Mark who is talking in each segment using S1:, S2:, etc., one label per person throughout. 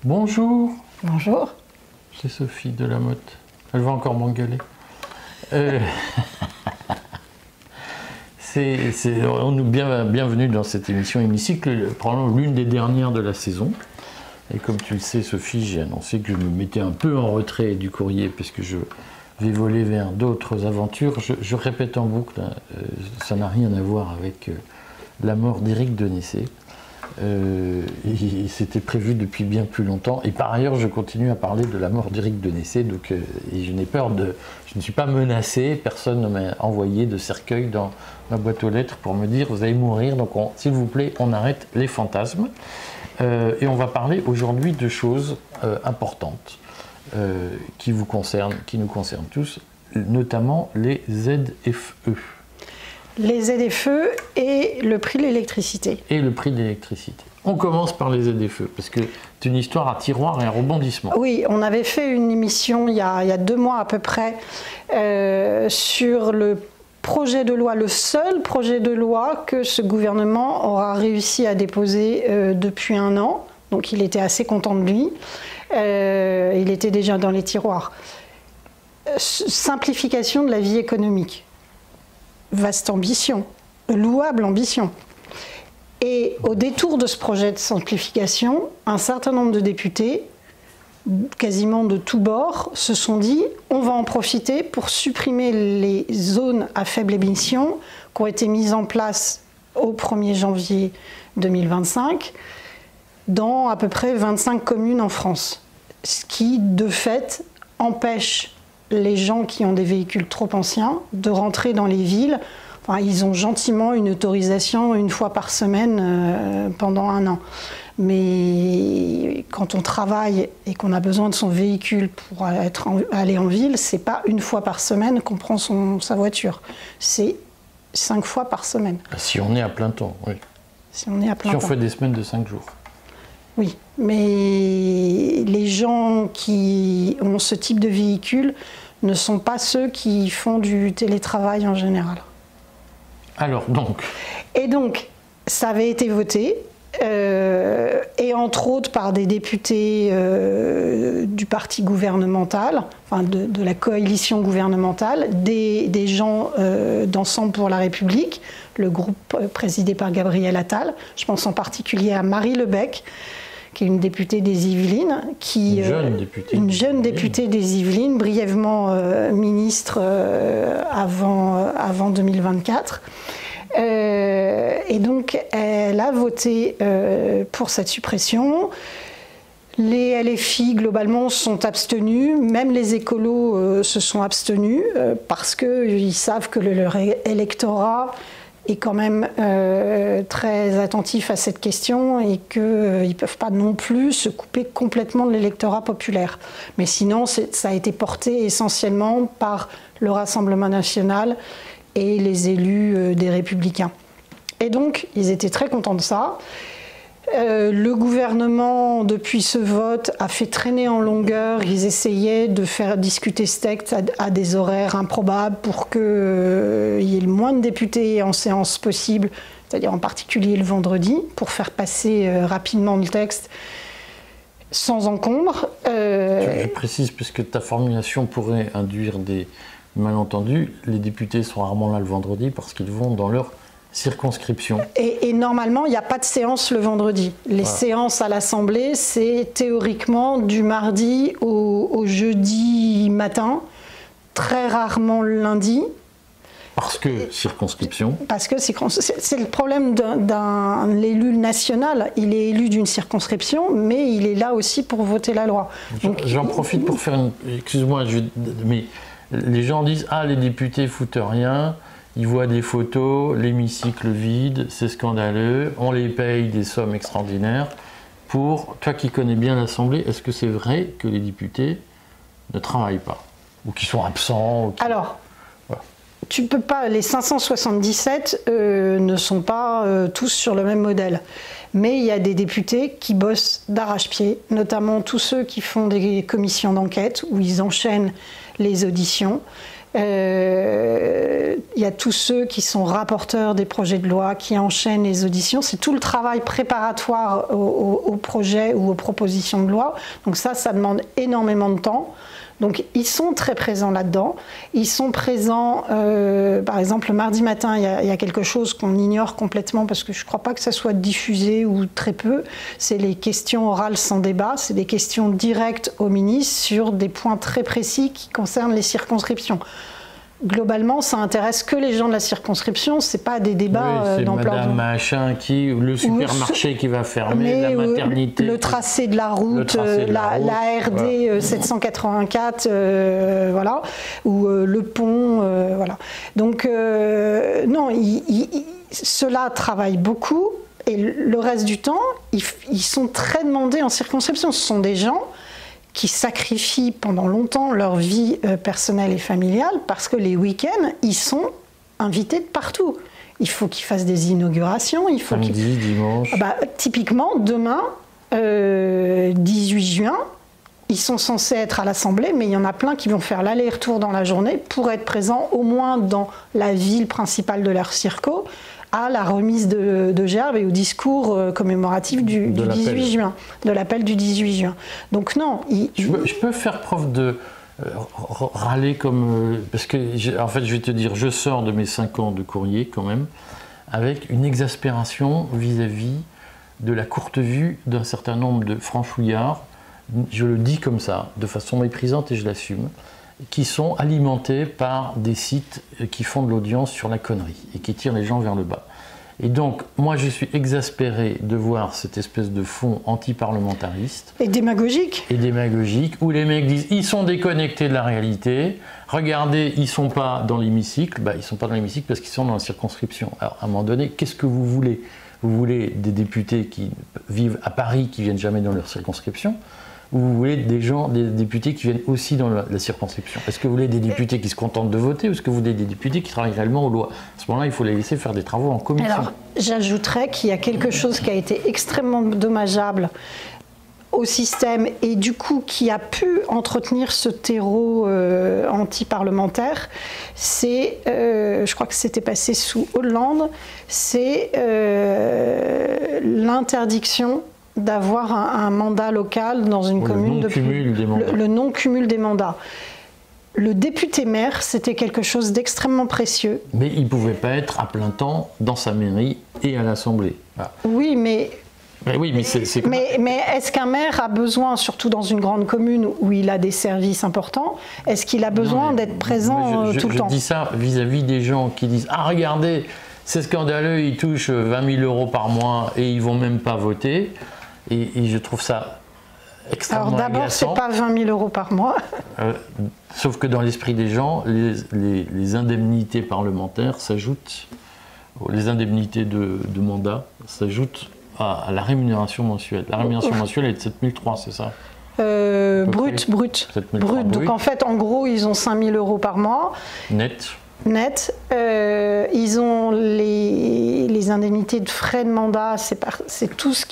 S1: Bonjour.
S2: Bonjour.
S1: C'est Sophie Delamotte. Elle va encore m'engueuler. Bienvenue dans cette émission Hémicycle, probablement l'une des dernières de la saison. Et comme tu le sais, Sophie, j'ai annoncé que je me mettais un peu en retrait du courrier parce que je vais voler vers d'autres aventures. Je répète en boucle, ça n'a rien à voir avec la mort d'Éric Denessé. Et c'était prévu depuis bien plus longtemps. Et par ailleurs, je continue à parler de la mort d'Éric Denessé. Donc, et je n'ai peur de... Je ne suis pas menacé. Personne ne m'a envoyé de cercueil dans ma boîte aux lettres pour me dire « Vous allez mourir, donc s'il vous plaît, on arrête les fantasmes. » Et on va parler aujourd'hui de choses importantes qui vous concernent, qui nous concernent tous, notamment les ZFE.
S2: Les ZFE et le prix de l'électricité.
S1: Et le prix de l'électricité. On commence par les ZFE, parce que c'est une histoire à tiroir et un rebondissement.
S2: Oui, on avait fait une émission il y a 2 mois à peu près sur le projet de loi, le seul projet de loi que ce gouvernement aura réussi à déposer depuis 1 an. Donc il était assez content de lui. Il était déjà dans les tiroirs. Simplification de la vie économique. Vaste ambition, louable ambition. Et au détour de ce projet de simplification, un certain nombre de députés, quasiment de tous bords, se sont dit on va en profiter pour supprimer les zones à faible émission qui ont été mises en place au 1er janvier 2025 dans à peu près 25 communes en France. Ce qui, de fait, empêche les gens qui ont des véhicules trop anciens de rentrer dans les villes. Enfin, ils ont gentiment une autorisation 1 fois par semaine pendant 1 an. Mais quand on travaille et qu'on a besoin de son véhicule pour aller en ville, c'est pas 1 fois par semaine qu'on prend sa voiture. C'est 5 fois par semaine.
S1: Si on est à plein temps, oui.
S2: Si on est à plein temps.
S1: Si on fait des semaines de 5 jours.
S2: Oui, mais les gens qui ont ce type de véhicule ne sont pas ceux qui font du télétravail en général.
S1: Alors, donc...
S2: Et donc, ça avait été voté, et entre autres par des députés du parti gouvernemental, enfin de la coalition gouvernementale, des gens d'Ensemble pour la République, le groupe présidé par Gabriel Attal. Je pense en particulier à Marie Lebec, qui est une députée des Yvelines, une jeune députée des Yvelines, brièvement ministre avant 2024. Et donc, elle a voté pour cette suppression. Les LFI, globalement, sont abstenus. Même les écolos se sont abstenus parce qu'ils savent que leur électorat est quand même très attentif à cette question et qu'ils ne peuvent pas non plus se couper complètement de l'électorat populaire. Mais sinon, ça a été porté essentiellement par le Rassemblement national et les élus des Républicains. Et donc, ils étaient très contents de ça. Le gouvernement, depuis ce vote, a fait traîner en longueur. Ils essayaient de faire discuter ce texte à des horaires improbables pour qu'il y ait le moins de députés en séance possible, c'est-à-dire en particulier le vendredi, pour faire passer rapidement le texte sans encombre.
S1: Je précise, puisque ta formulation pourrait induire des malentendus, les députés sont rarement là le vendredi parce qu'ils vont dans leur circonscription. Et
S2: normalement, il n'y a pas de séance le vendredi. Les séances à l'Assemblée, c'est théoriquement du mardi au jeudi matin, très rarement le lundi.
S1: Parce que circonscription.
S2: Parce que c'est le problème d'un élu national. Il est élu d'une circonscription, mais il est là aussi pour voter la loi.
S1: J'en profite pour faire une... Excuse-moi, mais les gens disent « Ah, les députés foutent rien ». Ils voient des photos, l'hémicycle vide, c'est scandaleux, on les paye des sommes extraordinaires. Pour toi qui connais bien l'Assemblée, est-ce que c'est vrai que les députés ne travaillent pas? Ou qu'ils sont absents
S2: Alors, tu peux pas, les 577 ne sont pas tous sur le même modèle. Mais il y a des députés qui bossent d'arrache-pied, notamment tous ceux qui font des commissions d'enquête où ils enchaînent les auditions. Il y a tous ceux qui sont rapporteurs des projets de loi, qui enchaînent les auditions. C'est tout le travail préparatoire au projet ou aux propositions de loi. Donc ça demande énormément de temps. Donc ils sont très présents là-dedans. Ils sont présents, par exemple, le mardi matin, il y a quelque chose qu'on ignore complètement parce que je ne crois pas que ça soit diffusé ou très peu. C'est les questions orales sans débat. C'est des questions directes au ministre sur des points très précis qui concernent les circonscriptions. Globalement, ça intéresse que les gens de la circonscription, c'est pas des débats d'ampleur.
S1: Madame machin le supermarché qui va fermer, la maternité,
S2: le tracé de la route, la RD 784, voilà, ou le pont, voilà. Donc non, ceux-là travaillent beaucoup et le reste du temps, ils sont très demandés en circonscription. Ce sont des gens qui sacrifient pendant longtemps leur vie personnelle et familiale parce que les week-ends, ils sont invités de partout. Il faut qu'ils fassent des inaugurations. Il faut
S1: samedi, dimanche.
S2: Typiquement, demain, 18 juin, ils sont censés être à l'Assemblée, mais il y en a plein qui vont faire l'aller-retour dans la journée pour être présents au moins dans la ville principale de leur circo, à la remise de gerbes et au discours commémoratif du 18 juin, de l'appel du 18 juin. Donc non,
S1: je peux faire preuve de râler comme... parce que, en fait, je vais te dire, je sors de mes 5 ans de courrier quand même, avec une exaspération vis-à-vis de la courte vue d'un certain nombre de franchouillards, je le dis comme ça, de façon méprisante et je l'assume, qui sont alimentés par des sites qui font de l'audience sur la connerie et qui tirent les gens vers le bas. Et donc, moi, je suis exaspéré de voir cette espèce de fond anti-parlementariste.
S2: Et démagogique.
S1: Et démagogique, où les mecs disent, ils sont déconnectés de la réalité, regardez, ils ne sont pas dans l'hémicycle, ils ne sont pas dans l'hémicycle parce qu'ils sont dans la circonscription. Alors, à un moment donné, qu'est-ce que vous voulez ? Vous voulez des députés qui vivent à Paris, qui ne viennent jamais dans leur circonscription ? Ou vous voulez des députés qui viennent aussi dans la circonscription? Est-ce que vous voulez des députés qui se contentent de voter ou est-ce que vous voulez des députés qui travaillent réellement aux lois? À ce moment-là, il faut les laisser faire des travaux en commission.
S2: Alors, j'ajouterais qu'il y a quelque chose qui a été extrêmement dommageable au système et du coup qui a pu entretenir ce terreau anti-parlementaire, c'est, je crois que c'était passé sous Hollande, c'est l'interdiction d'avoir un mandat local dans une commune. Le non-cumul des mandats. Le député-maire, c'était quelque chose d'extrêmement précieux.
S1: Mais il ne pouvait pas être à plein temps dans sa mairie et à l'Assemblée. Voilà.
S2: Oui, mais...
S1: Mais
S2: est-ce qu'un maire a besoin, surtout dans une grande commune où il a des services importants, est-ce qu'il a besoin d'être présent tout le temps?
S1: Je dis ça vis-à-vis des gens qui disent « Ah, regardez, c'est scandaleux, ils touchent 20 000 € par mois et ils ne vont même pas voter. » Et je trouve ça extrêmement agaçant.
S2: Alors d'abord, ce n'est pas 20 000 € par mois.
S1: Sauf que dans l'esprit des gens, les indemnités parlementaires s'ajoutent, les indemnités de mandat s'ajoutent à la rémunération mensuelle. La rémunération mensuelle est de 7 300, c'est ça?
S2: Brut. Donc en fait, en gros, ils ont 5 000 € par mois.
S1: Net.
S2: Ils ont les indemnités de frais de mandat, c'est tout ce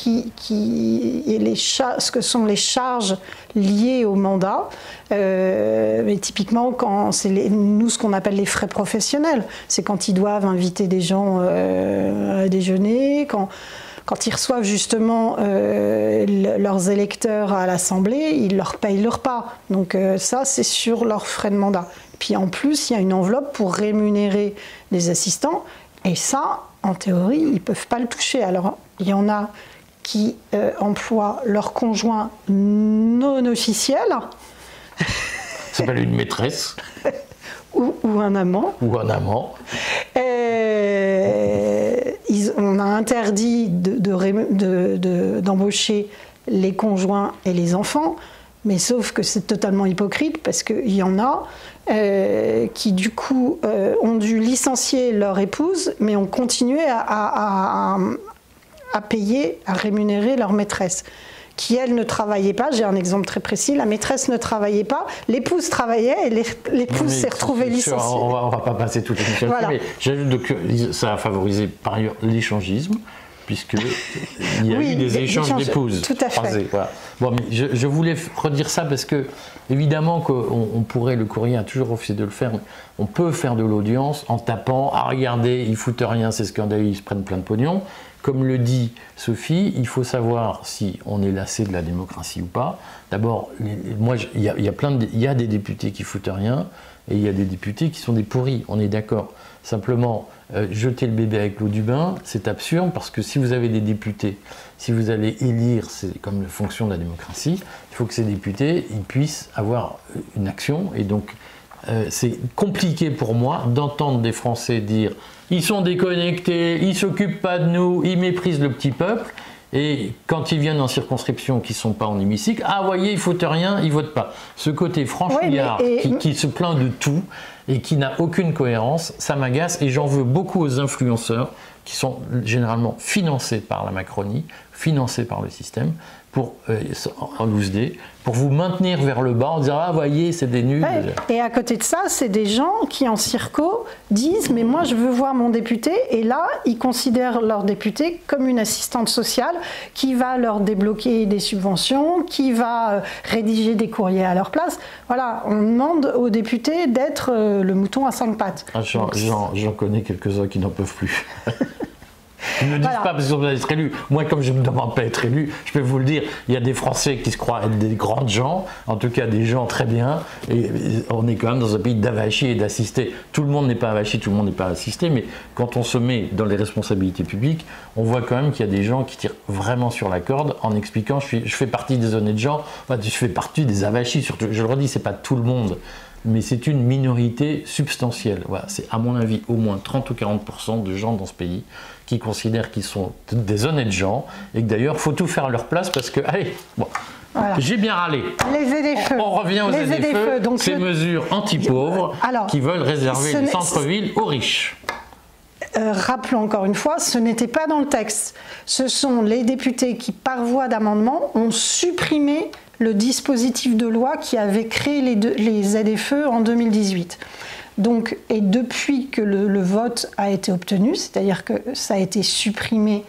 S2: ce que sont les charges liées au mandat. Mais typiquement, quand c'est nous ce qu'on appelle les frais professionnels, c'est quand ils doivent inviter des gens à déjeuner, quand ils reçoivent justement leurs électeurs à l'Assemblée, ils leur payent le repas. Donc ça, c'est sur leurs frais de mandat. Puis en plus, il y a une enveloppe pour rémunérer les assistants. Et ça, en théorie, ils ne peuvent pas le toucher. Alors, il y en a qui emploient leur conjoint non officiel.
S1: Ça s'appelle une maîtresse.
S2: ou un amant.
S1: Ou un amant.
S2: On a interdit d'embaucher les conjoints et les enfants. Mais sauf que c'est totalement hypocrite parce qu'il y en a qui du coup ont dû licencier leur épouse mais ont continué à payer, à rémunérer leur maîtresse qui elle ne travaillait pas. J'ai un exemple très précis, la maîtresse ne travaillait pas, l'épouse travaillait et l'épouse s'est retrouvée licenciée.
S1: On va pas passer toute l'émission, voilà. Mais j'ajoute que ça a favorisé par ailleurs l'échangisme, puisqu'il y a eu des échanges d'épouses.
S2: Tout à fait.
S1: Voilà. Bon, mais je voulais redire ça parce que, évidemment, qu'on pourrait, le Courrier a toujours refusé de le faire, mais on peut faire de l'audience en tapant « Ah, regardez, ils foutent rien, c'est scandaleux, ils se prennent plein de pognon ». Comme le dit Sophie, il faut savoir si on est lassé de la démocratie ou pas. D'abord, il y a des députés qui foutent rien et il y a des députés qui sont des pourris, on est d'accord. Simplement, jeter le bébé avec l'eau du bain, c'est absurde parce que si vous avez des députés, si vous allez élire, c'est comme la fonction de la démocratie, il faut que ces députés ils puissent avoir une action. Et donc, c'est compliqué pour moi d'entendre des Français dire ils sont déconnectés, ils ne s'occupent pas de nous, ils méprisent le petit peuple. Et quand ils viennent en circonscription qui ne sont pas en hémicycle, ah voyez, ils ne foutent rien, ils ne votent pas. Ce côté franchouillard qui se plaint de tout et qui n'a aucune cohérence, ça m'agace et j'en veux beaucoup aux influenceurs qui sont généralement financés par la Macronie, financés par le système, en loose day, pour vous maintenir vers le bas en disant « Ah, voyez, c'est des nuls.
S2: Ouais. » Et à côté de ça, c'est des gens qui, en circo, disent « Mais moi, je veux voir mon député. » Et là, ils considèrent leur député comme une assistante sociale qui va leur débloquer des subventions, qui va rédiger des courriers à leur place. Voilà, on demande aux députés d'être le mouton à 5 pattes.
S1: Ah, j'en connais quelques-uns qui n'en peuvent plus. Ils ne me disent pas parce qu'ils ont être élus. Moi, comme je ne me demande pas être élu, je peux vous le dire, il y a des Français qui se croient être des grands gens, en tout cas des gens très bien, et on est quand même dans un pays d'avachis et d'assistés. Tout le monde n'est pas avachi, tout le monde n'est pas assisté, mais quand on se met dans les responsabilités publiques, on voit quand même qu'il y a des gens qui tirent vraiment sur la corde en expliquant je fais partie des honnêtes gens, enfin, je fais partie des avachis, surtout, je le redis, c'est pas tout le monde. Mais c'est une minorité substantielle. Voilà, c'est à mon avis au moins 30 ou 40% de gens dans ce pays qui considèrent qu'ils sont des honnêtes gens et que d'ailleurs il faut tout faire à leur place parce que, allez, bon, voilà. J'ai bien râlé.
S2: Les ZFE.
S1: On revient aux ZFE, ces mesures anti-pauvres qui veulent réserver les centres-villes aux riches.
S2: Rappelons encore une fois, ce n'était pas dans le texte. Ce sont les députés qui, par voie d'amendement, ont supprimé le dispositif de loi qui avait créé les ZFE en 2018. Donc, et depuis que le vote a été obtenu, c'est-à-dire que ça a été supprimé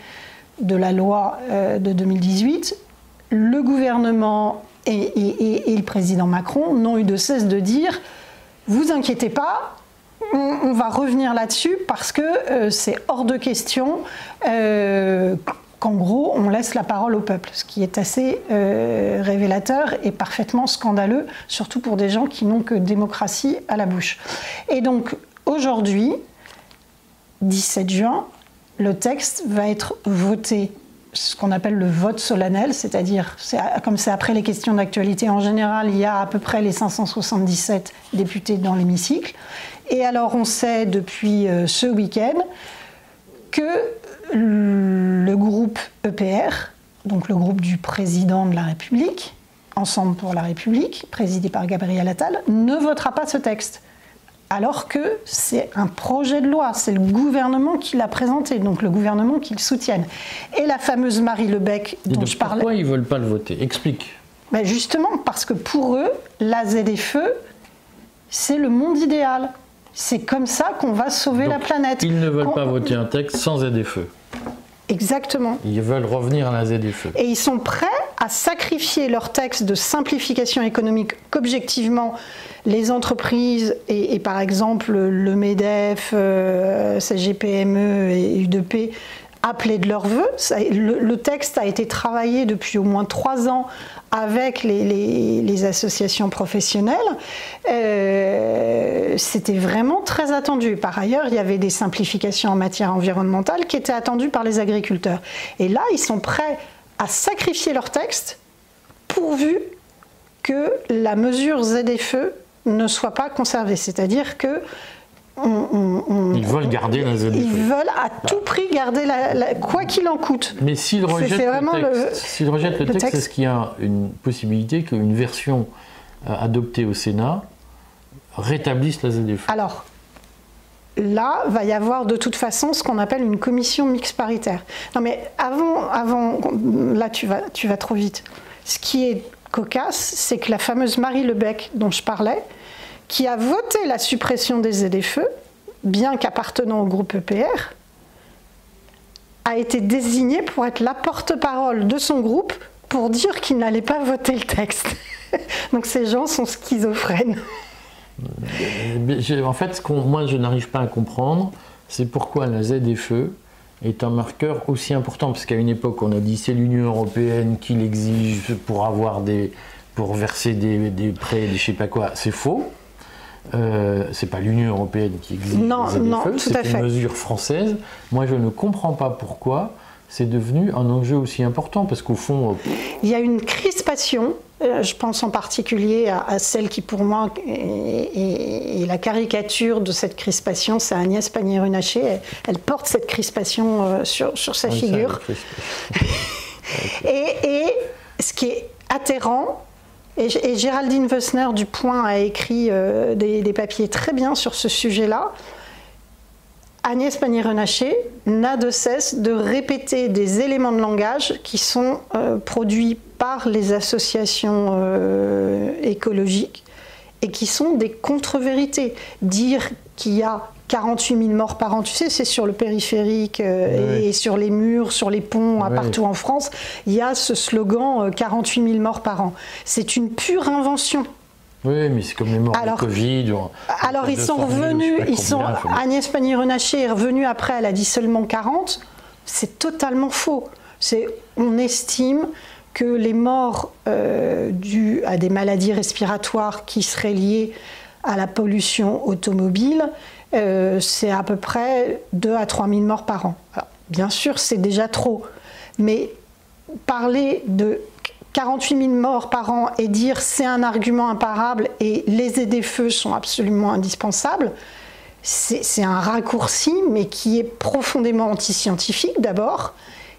S2: de la loi de 2018, le gouvernement et le président Macron n'ont eu de cesse de dire « Vous inquiétez pas, on va revenir là-dessus parce que c'est hors de question qu'en gros, on laisse la parole au peuple », ce qui est assez révélateur et parfaitement scandaleux, surtout pour des gens qui n'ont que démocratie à la bouche. Et donc, aujourd'hui, 17 juin, le texte va être voté, ce qu'on appelle le vote solennel, c'est-à-dire, comme c'est après les questions d'actualité en général, il y a à peu près les 577 députés dans l'hémicycle. Et alors, on sait depuis ce week-end que le groupe EPR, donc le groupe du président de la République, Ensemble pour la République, présidé par Gabriel Attal, ne votera pas ce texte. Alors que c'est un projet de loi, c'est le gouvernement qui l'a présenté, donc le gouvernement qui le soutienne. Et la fameuse Marie Lebec dont je parlais...
S1: Pourquoi ils ne veulent pas le voter? Explique.
S2: Ben justement, parce que pour eux, la ZFE, c'est le monde idéal. C'est comme ça qu'on va sauver la planète.
S1: Ils ne veulent pas voter un texte sans ZFE.
S2: Exactement.
S1: Ils veulent revenir à la ZFE.
S2: Et ils sont prêts à sacrifier leur texte de simplification économique qu'objectivement les entreprises et par exemple le MEDEF, CGPME et UDP appelaient de leur vœu. Le texte a été travaillé depuis au moins 3 ans avec les associations professionnelles. C'était vraiment très attendu. Par ailleurs, il y avait des simplifications en matière environnementale qui étaient attendues par les agriculteurs. Et là, ils sont prêts à sacrifier leur texte pourvu que la mesure ZFE ne soit pas conservée. C'est-à-dire que
S1: ils veulent garder la ZFE.
S2: Ils veulent à tout prix garder quoi qu'il en coûte.
S1: Mais s'ils rejettent le texte, est-ce qu'il y a une possibilité qu'une version adoptée au Sénat rétablisse la ZFE?
S2: Alors, là, va y avoir de toute façon ce qu'on appelle une commission mixte paritaire. Non mais avant là tu vas trop vite. Ce qui est cocasse, c'est que la fameuse Marie Lebec dont je parlais, qui a voté la suppression des ZFE, bien qu'appartenant au groupe EPR, a été désigné pour être la porte-parole de son groupe pour dire qu'il n'allait pas voter le texte. Donc ces gens sont schizophrènes.
S1: En fait, moi je n'arrive pas à comprendre, c'est pourquoi la ZFE est un marqueur aussi important, parce qu'à une époque on a dit c'est l'Union européenne qui l'exige pour verser des prêts, des je sais pas quoi, c'est faux. C'est pas l'Union européenne qui exige les ZFE, c'est une mesure française. Moi je ne comprends pas pourquoi c'est devenu un enjeu aussi important, parce qu'au fond...
S2: Il y a une crispation, je pense en particulier à celle qui pour moi est la caricature de cette crispation, c'est Agnès Pannier-Runacher, elle porte cette crispation sur sa figure. Et ce qui est atterrant, et Géraldine Wössner du Point a écrit des papiers très bien sur ce sujet-là, Agnès Pannier-Runacher n'a de cesse de répéter des éléments de langage qui sont produits par les associations écologiques et qui sont des contre-vérités. Dire qu'il y a 48 000 morts par an, tu sais, c'est sur le périphérique et sur les murs, sur les ponts, partout en France, il y a ce slogan 48 000 morts par an. C'est une pure invention.
S1: Oui, mais c'est comme les morts de Covid.
S2: Alors ils sont revenus, Agnès Pannier-Runacher est revenue après, elle a dit seulement 40. C'est totalement faux. On estime que les morts dues à des maladies respiratoires qui seraient liées à la pollution automobile, c'est à peu près 2 à 3 000 morts par an. Alors, bien sûr, c'est déjà trop, mais parler de 48 000 morts par an et dire c'est un argument imparable et les ZFE sont absolument indispensables, c'est un raccourci, mais qui est profondément anti-scientifique d'abord,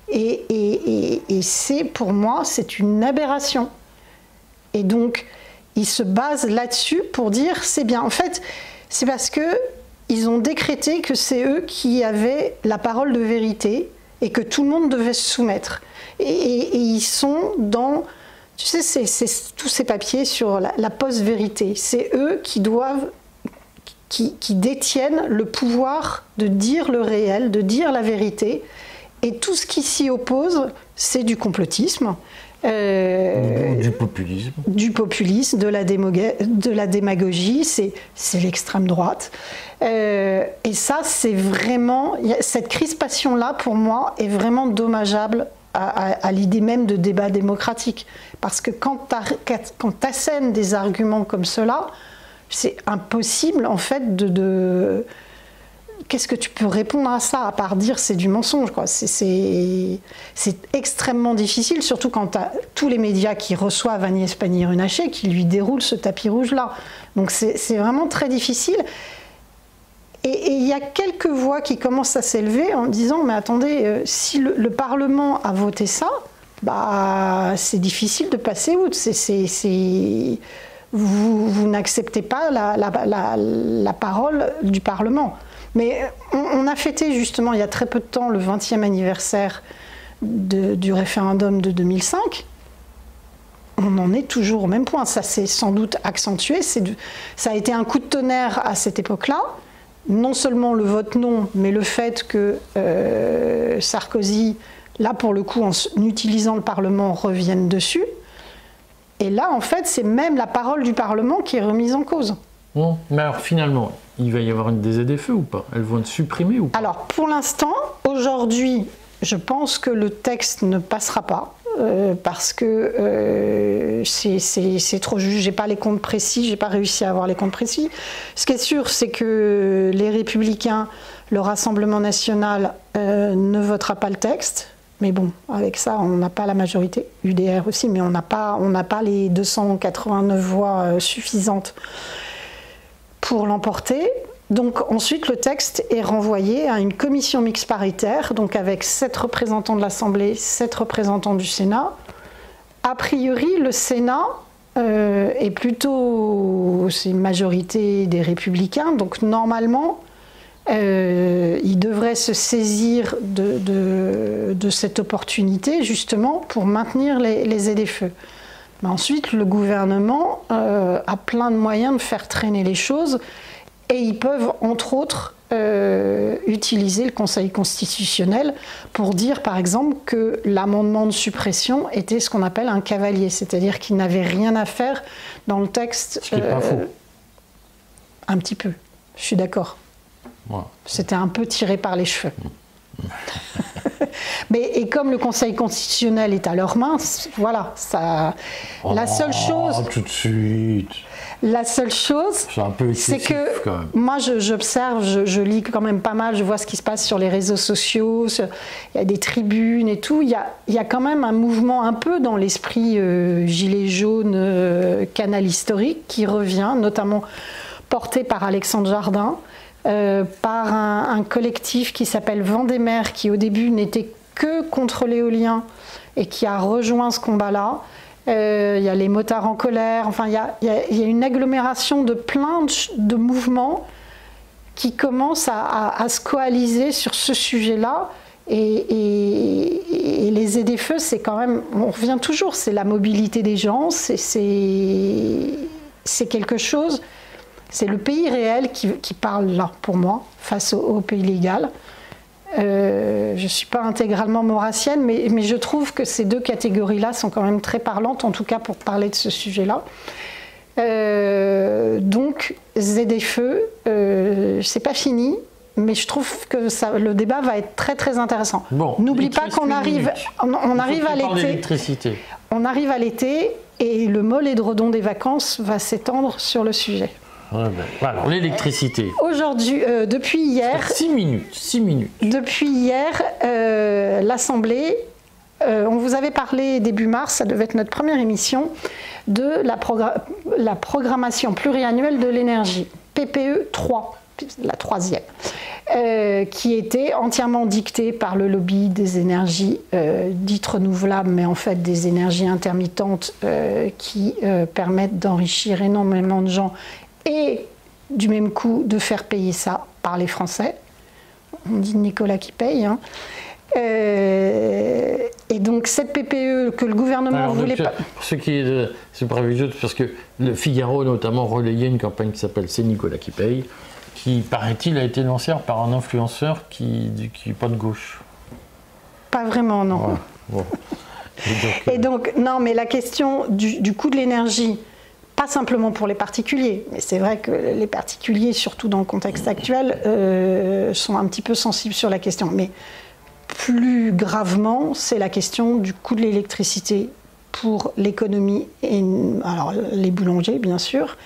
S2: et c'est, pour moi, c'est une aberration. Et donc, ils se basent là-dessus pour dire c'est bien. En fait, c'est parce qu'ils ont décrété que c'est eux qui avaient la parole de vérité et que tout le monde devait se soumettre. Et ils sont dans, tu sais, c'est tous ces papiers sur la post-vérité. C'est eux qui doivent, qui détiennent le pouvoir de dire le réel, de dire la vérité. Et tout ce qui s'y oppose, c'est du complotisme.
S1: Du populisme.
S2: Du populisme, de la démagogie, c'est l'extrême droite. Et ça, c'est vraiment... Cette crispation-là, pour moi, est vraiment dommageable à l'idée même de débat démocratique. Parce que quand tu assènes des arguments comme cela, c'est impossible, en fait, Qu'est-ce que tu peux répondre à ça, à part dire c'est du mensonge, quoi. C'est extrêmement difficile, surtout quand tu as tous les médias qui reçoivent Agnès Pannier-Runacher, qui lui déroulent ce tapis rouge-là. Donc c'est vraiment très difficile. Et il y a quelques voix qui commencent à s'élever en disant mais attendez, si le Parlement a voté ça, bah, c'est difficile de passer outre. Vous n'acceptez pas la parole du Parlement. Mais on a fêté justement il y a très peu de temps le 20e anniversaire du référendum de 2005. On en est toujours au même point. Ça s'est sans doute accentué. Ça a été un coup de tonnerre à cette époque-là. Non seulement le vote non, mais le fait que Sarkozy, là pour le coup, en utilisant le Parlement, revienne dessus. Et là, en fait, c'est même la parole du Parlement qui est remise en cause.
S1: Bon, mais alors finalement, il va y avoir des ZFE ou pas? Elles vont être supprimées ou pas?
S2: Alors pour l'instant, aujourd'hui, je pense que le texte ne passera pas parce que c'est trop juste. J'ai pas les comptes précis, j'ai pas réussi à avoir les comptes précis. Ce qui est sûr, c'est que les Républicains, le Rassemblement national ne votera pas le texte. Mais bon, avec ça, on n'a pas la majorité, UDR aussi, mais on n'a pas les 289 voix suffisantes pour l'emporter. Donc ensuite, le texte est renvoyé à une commission mixte paritaire, donc avec 7 représentants de l'Assemblée, 7 représentants du Sénat. A priori, le Sénat est plutôt, c'est une majorité des Républicains, donc normalement, il devrait se saisir de cette opportunité justement pour maintenir les ZFE. Mais ensuite, le gouvernement a plein de moyens de faire traîner les choses. et ils peuvent, entre autres, utiliser le Conseil constitutionnel pour dire, par exemple, que l'amendement de suppression était ce qu'on appelle un cavalier, c'est-à-dire qu'il n'avait rien à faire dans le texte.
S1: Ce qui n'est pas faux.
S2: Un petit peu, je suis d'accord.
S1: Voilà.
S2: C'était un peu tiré par les cheveux. Et comme le Conseil constitutionnel est à leurs mains, voilà, ça. La seule chose.
S1: Tout de suite.
S2: La seule chose, c'est que
S1: quand même.
S2: moi j'observe, je lis quand même pas mal, je vois ce qui se passe sur les réseaux sociaux, il y a des tribunes et tout, il y a quand même un mouvement un peu dans l'esprit gilet jaune, canal historique qui revient, notamment porté par Alexandre Jardin, par un collectif qui s'appelle Vent des Mers, qui au début n'était que contre l'éolien et qui a rejoint ce combat-là. Il y a les motards en colère, enfin il y a une agglomération de plein de mouvements qui commencent à se coaliser sur ce sujet-là. Et les ZFE, c'est quand même, on revient toujours, c'est la mobilité des gens, c'est quelque chose, c'est le pays réel qui parle là pour moi, face au pays légal. Je ne suis pas intégralement maurassienne, mais je trouve que ces deux catégories-là sont quand même très parlantes, en tout cas pour parler de ce sujet-là. Donc, ZFE, c'est pas fini, mais je trouve que le débat va être très très intéressant.
S1: Bon,
S2: n'oublie pas qu'on arrive à l'été. On arrive à l'été et le mot édredon des vacances va s'étendre sur le sujet.
S1: Alors, l'électricité.
S2: Aujourd'hui, depuis hier...
S1: 6 minutes.
S2: Depuis hier, l'Assemblée, on vous avait parlé début mars, ça devait être notre première émission, de la programmation pluriannuelle de l'énergie, PPE 3, la troisième, qui était entièrement dictée par le lobby des énergies dites renouvelables, mais en fait des énergies intermittentes qui permettent d'enrichir énormément de gens et du même coup de faire payer ça par les Français. On dit Nicolas qui paye. Hein. Et donc cette PPE que le gouvernement voulait pas...
S1: Pour ceux qui... c'est pas vieux, parce que le Figaro notamment relayait une campagne qui s'appelle C'est Nicolas qui paye, qui paraît-il a été lancée par un influenceur qui n'est pas de gauche.
S2: Pas vraiment, non.
S1: Ouais. Bon.
S2: Et donc, non, mais la question du coût de l'énergie, pas simplement pour les particuliers, mais c'est vrai que les particuliers, surtout dans le contexte actuel, sont un petit peu sensibles sur la question. Mais plus gravement, c'est la question du coût de l'électricité pour l'économie, et alors les boulangers, bien sûr.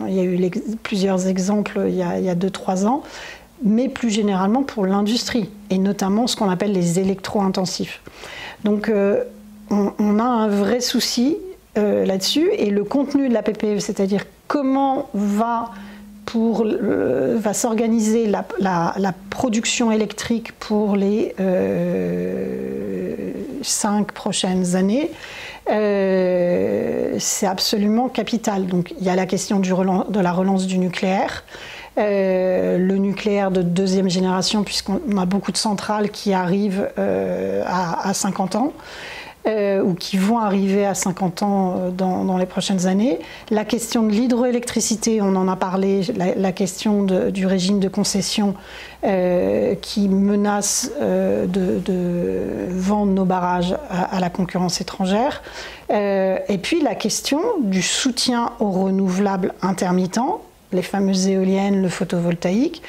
S2: Il y a eu plusieurs exemples il y a 2-3 ans, mais plus généralement pour l'industrie, et notamment ce qu'on appelle les électro-intensifs. Donc on a un vrai souci là-dessus, et le contenu de la PPE, c'est-à-dire comment va s'organiser la production électrique pour les 5 prochaines années, c'est absolument capital. Donc il y a la question de la relance du nucléaire, le nucléaire de deuxième génération, puisqu'on a beaucoup de centrales qui arrivent à 50 ans. Ou qui vont arriver à 50 ans dans les prochaines années. La question de l'hydroélectricité, on en a parlé, la question du régime de concession qui menace de vendre nos barrages à la concurrence étrangère. Et puis la question du soutien aux renouvelables intermittents, les fameuses éoliennes, le photovoltaïque.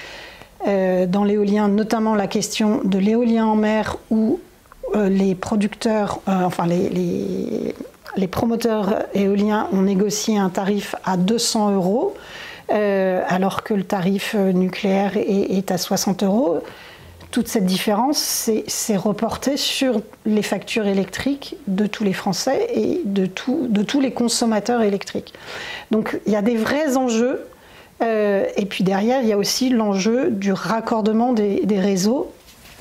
S2: Dans l'éolien, notamment la question de l'éolien en mer où les producteurs, les promoteurs éoliens ont négocié un tarif à 200 €, alors que le tarif nucléaire est à 60 €. Toute cette différence, c'est reporté sur les factures électriques de tous les Français et de tous les consommateurs électriques. Donc il y a des vrais enjeux. Et puis derrière, il y a aussi l'enjeu du raccordement des réseaux,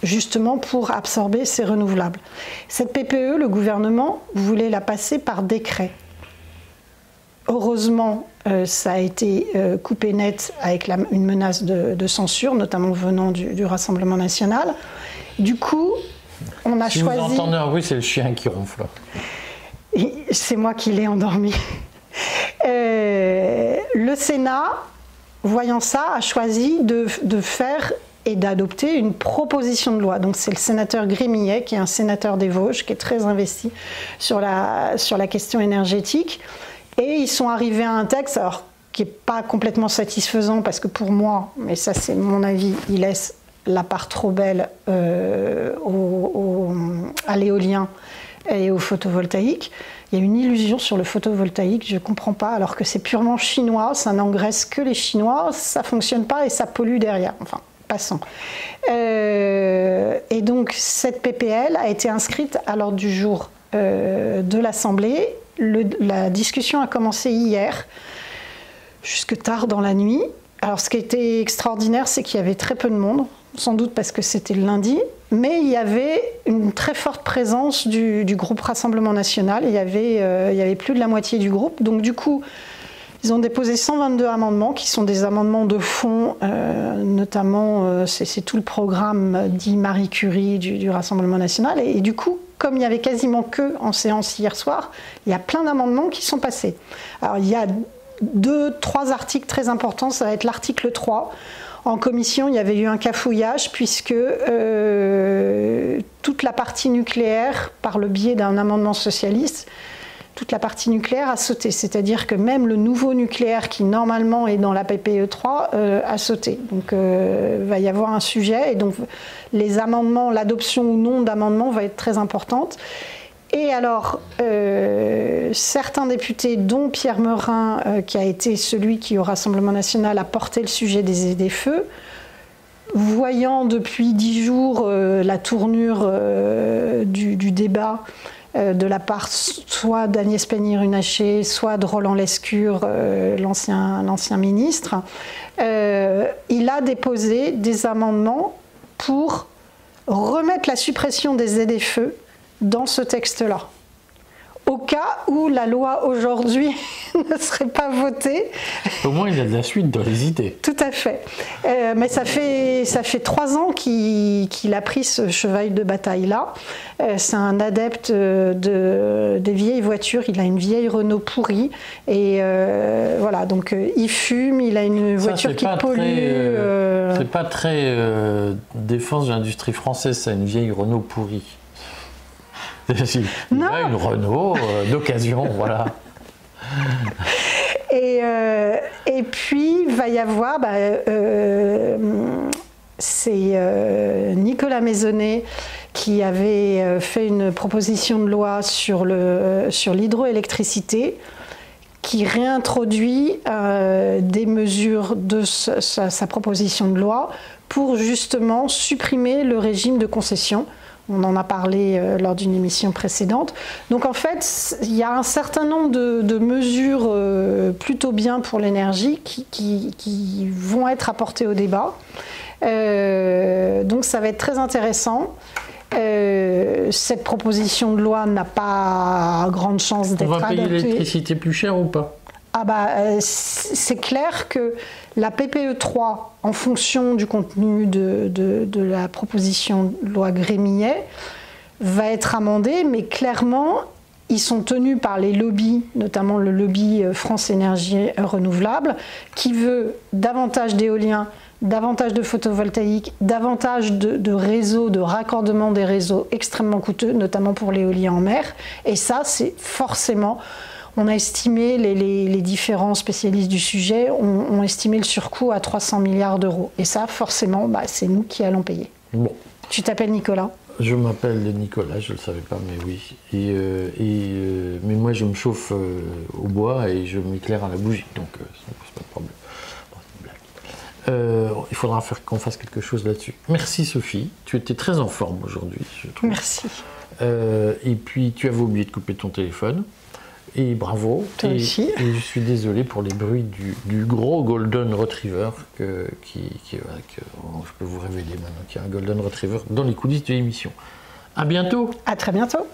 S2: justement pour absorber ces renouvelables. Cette PPE, le gouvernement voulait la passer par décret. Heureusement, ça a été coupé net avec une menace de censure, notamment venant du Rassemblement national. Du coup, on a choisi...
S1: Si vous entendez un bruit, c'est le chien qui ronfle.
S2: C'est moi qui l'ai endormi. Le Sénat voyant ça, a choisi de faire et d'adopter une proposition de loi. Donc c'est le sénateur Grémillet, qui est un sénateur des Vosges, qui est très investi sur la question énergétique. Et ils sont arrivés à un texte, alors, qui n'est pas complètement satisfaisant, parce que pour moi, mais ça c'est mon avis, il laisse la part trop belle à l'éolien et au photovoltaïque. Il y a une illusion sur le photovoltaïque, je ne comprends pas, alors que c'est purement chinois, ça n'engraisse que les Chinois, ça ne fonctionne pas et ça pollue derrière. Enfin, passons. Et donc, cette PPL a été inscrite à l'ordre du jour de l'Assemblée. La discussion a commencé hier, jusque tard dans la nuit. Alors, ce qui était extraordinaire, c'est qu'il y avait très peu de monde, sans doute parce que c'était le lundi, mais il y avait une très forte présence du groupe Rassemblement National. Il y avait plus de la moitié du groupe. Donc, du coup, ils ont déposé 122 amendements, qui sont des amendements de fond, notamment, c'est tout le programme dit Marie Curie du Rassemblement National. Et du coup, comme il n'y avait quasiment que en séance hier soir, il y a plein d'amendements qui sont passés. Alors, il y a 2-3 articles très importants, ça va être l'article 3. En commission, il y avait eu un cafouillage puisque toute la partie nucléaire, par le biais d'un amendement socialiste, toute la partie nucléaire a sauté. C'est-à-dire que même le nouveau nucléaire qui normalement est dans la PPE 3 a sauté. Donc il va y avoir un sujet et donc les amendements, l'adoption ou non d'amendements va être très importante. Et alors, certains députés, dont Pierre Meurin, qui a été celui qui, au Rassemblement National, a porté le sujet des ZFE, voyant depuis 10 jours la tournure du débat de la part soit d'Agnès Pannier-Runacher, soit de Roland Lescure, l'ancien ministre, il a déposé des amendements pour remettre la suppression des ZFE dans ce texte-là. Au cas où la loi aujourd'hui ne serait pas votée.
S1: Au moins il y a de la suite dans les idées.
S2: Tout à fait. Mais ça fait 3 ans qu'il a pris ce cheval de bataille-là. C'est un adepte des vieilles voitures. Il a une vieille Renault pourrie. Et voilà, donc il fume, il a une voiture qui pollue.
S1: C'est pas très défense de l'industrie française, ça, une vieille Renault pourrie. Il a une Renault d'occasion, voilà.
S2: Et puis, il va y avoir, c'est Nicolas Maisonnet qui avait fait une proposition de loi sur l'hydroélectricité, qui réintroduit des mesures de sa proposition de loi pour justement supprimer le régime de concession. On en a parlé lors d'une émission précédente. Donc en fait, il y a un certain nombre de mesures plutôt bien pour l'énergie qui vont être apportées au débat. Donc ça va être très intéressant. Cette proposition de loi n'a pas grande chance d'être adoptée.
S1: On va payer l'électricité plus cher ou pas ?
S2: C'est clair que la PPE 3, en fonction du contenu de la proposition de loi Grémillet, va être amendée, mais clairement, ils sont tenus par les lobbies, notamment le lobby France Énergie Renouvelable, qui veut davantage d'éolien, davantage de photovoltaïque, davantage de réseaux, de raccordement des réseaux extrêmement coûteux, notamment pour l'éolien en mer. Et ça, c'est forcément... On a estimé, les différents spécialistes du sujet ont estimé le surcoût à 300 milliards d'euros. Et ça, forcément, c'est nous qui allons payer.
S1: Bon.
S2: Tu t'appelles Nicolas ?
S1: Je m'appelle Nicolas, je ne le savais pas, mais oui. Mais moi, je me chauffe au bois et je m'éclaire à la bougie, donc ça ne pose pas de problème. Bon, c'est une blague. Il faudra qu'on fasse quelque chose là-dessus. Merci Sophie, tu étais très en forme aujourd'hui, je trouve.
S2: Merci.
S1: Et puis, tu avais oublié de couper ton téléphone. Et bravo.
S2: Toi aussi.
S1: Et je suis désolé pour les bruits du gros Golden Retriever que je peux vous révéler maintenant qu'il y a un Golden Retriever dans les coulisses de l'émission. À bientôt.
S2: À très bientôt.